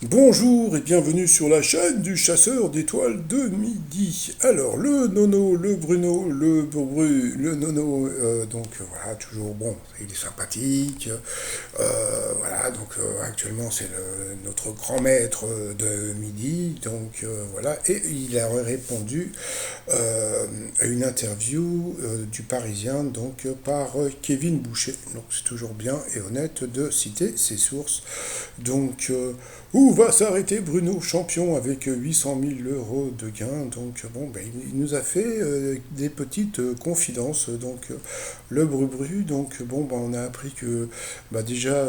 Bonjour et bienvenue sur la chaîne du chasseur d'étoiles de midi. Alors, le Nono, le Bruno, le Bru, le Nono, voilà, toujours bon, il est sympathique. Voilà, actuellement c'est notre grand maître de midi, voilà, et il a répondu à une interview du Parisien, par Kevin Boucher. Donc c'est toujours bien et honnête de citer ses sources. Donc, où va s'arrêter Bruno, champion avec 800 000 euros de gains. Il nous a fait des petites confidences. Le Bru-Bru, on a appris que déjà,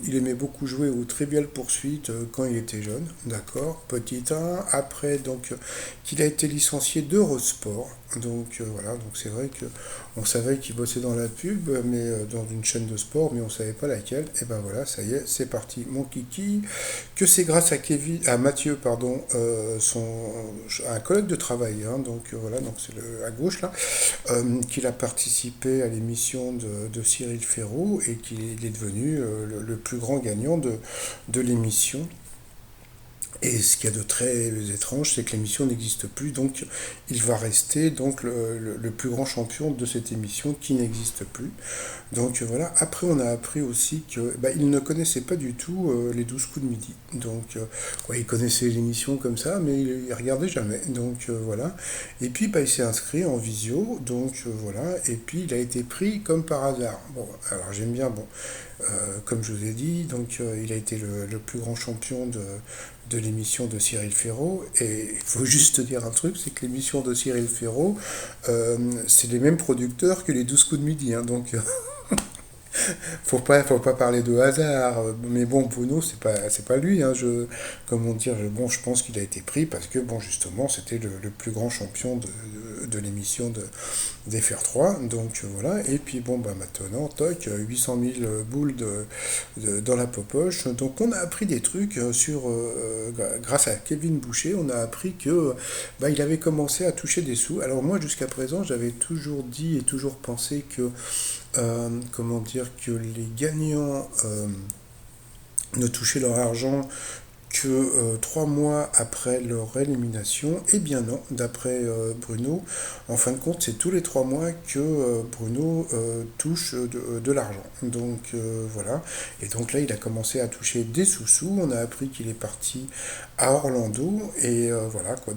il aimait beaucoup jouer au Trivial Poursuite quand il était jeune, d'accord. Petit 1, après, qu'il a été licencié d'Eurosport. Donc c'est vrai que on savait qu'il bossait dans la pub, mais dans une chaîne de sport, mais on savait pas laquelle. Et ben voilà, ça y est, c'est parti, mon kiki. Que c'est grâce à Mathieu, pardon, un collègue de travail, hein, voilà, donc c'est à gauche là, qu'il a participé à l'émission de Cyril Ferraud et qu'il est devenu le plus grand gagnant de l'émission. Et ce qu'il y a de très étrange, c'est que l'émission n'existe plus, donc il va rester le plus grand champion de cette émission qui n'existe plus. Voilà. Après, on a appris aussi que il ne connaissait pas du tout les 12 coups de midi. Il connaissait l'émission comme ça, mais il regardait jamais. Voilà. Et puis, il s'est inscrit en visio. Voilà. Et puis, il a été pris comme par hasard. Bon, alors j'aime bien. Bon, comme je vous ai dit, il a été le plus grand champion de l'émission de Cyril Ferraud. Et il faut juste dire un truc, c'est que l'émission de Cyril Ferraud, c'est les mêmes producteurs que les 12 coups de midi. Hein, faut pas parler de hasard. Mais bon, Bruno, c'est pas lui. Hein, comment dire, je pense qu'il a été pris parce que, bon, justement, c'était le plus grand champion de l'émission d'FR3. Voilà. Et puis, maintenant, toc, 800 000 boules dans la popoche. Donc, on a appris des trucs grâce à Kevin Boucher, on a appris que il avait commencé à toucher des sous. Alors, moi, jusqu'à présent, j'avais toujours dit et toujours pensé que comment dire, que les gagnants ne touchaient leur argent que 3 mois après leur élimination. Eh bien non, d'après Bruno, en fin de compte, c'est tous les 3 mois que Bruno touche de l'argent. Voilà. Et donc là, il a commencé à toucher des sous-sous. On a appris qu'il est parti à Orlando. Et voilà quoi.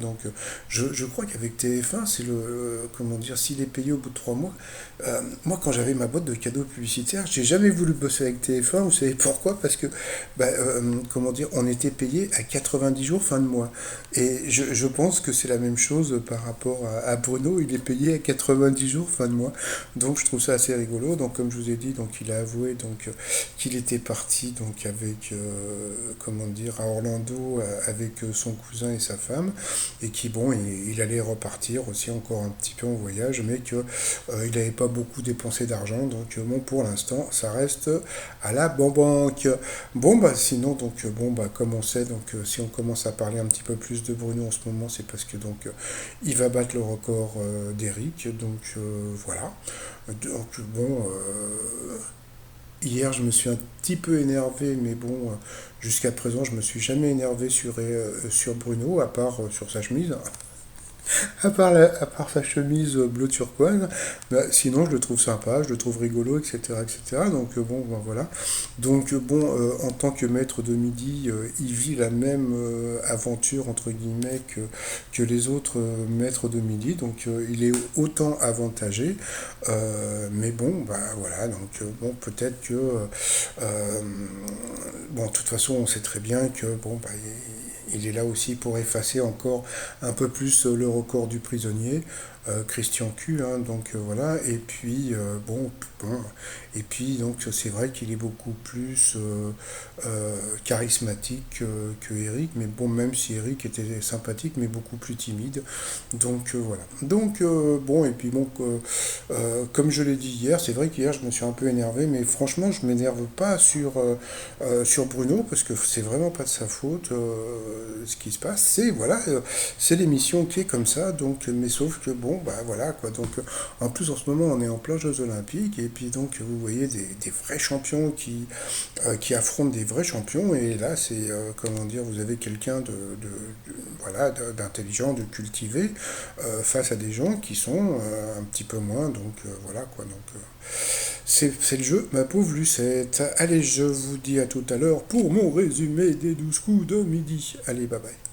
Je crois qu'avec TF1, c'est comment dire, s'il est payé au bout de 3 mois. Moi, quand j'avais ma boîte de cadeaux publicitaires, j'ai jamais voulu bosser avec TF1. Vous savez pourquoi? Parce que, comment dire, on était payé à 90 jours fin de mois. Et je pense que c'est la même chose par rapport à Bruno. Il est payé à 90 jours fin de mois. Donc, je trouve ça assez rigolo. Donc, comme je vous ai dit, il a avoué qu'il était parti avec, comment dire, à Orlando avec son cousin et sa femme. Et il allait repartir aussi encore un petit peu en voyage, mais que il n'avait pas beaucoup dépensé d'argent. Pour l'instant, ça reste à la banque. Sinon, comme on sait, si on commence à parler un petit peu plus de Bruno en ce moment, c'est parce que il va battre le record d'Eric. Voilà. Hier, je me suis un petit peu énervé, mais jusqu'à présent, je me suis jamais énervé sur Bruno, à part sur sa chemise. À part sa chemise bleu turquoise, sinon je le trouve sympa, je le trouve rigolo, etc. etc. Voilà. En tant que maître de midi, il vit la même aventure, entre guillemets, que les autres maîtres de midi. Il est autant avantagé. Mais voilà. Peut-être que. De toute façon, on sait très bien que, il est là aussi pour effacer encore un peu plus le record du prisonnier, Christian Q. Hein, voilà. Et puis, et puis, c'est vrai qu'il est beaucoup plus charismatique que Eric, mais même si Eric était sympathique, mais beaucoup plus timide. Voilà. Et puis comme je l'ai dit hier, c'est vrai qu'hier je me suis un peu énervé, mais franchement, je m'énerve pas sur Bruno, parce que c'est vraiment pas de sa faute ce qui se passe. C'est voilà, c'est l'émission qui est comme ça, mais sauf que bon, bah voilà, quoi. Donc, en plus, en ce moment, on est en plein Jeux Olympiques, et puis donc, vous voyez des vrais champions qui affrontent des vrais champions, et là, c'est, comment dire, vous avez quelqu'un voilà, d'intelligent, de cultivé, face à des gens qui sont un petit peu moins, donc voilà, quoi. Donc, c'est le jeu, ma pauvre Lucette. Allez, je vous dis à tout à l'heure pour mon résumé des 12 coups de midi. Allez, bye bye.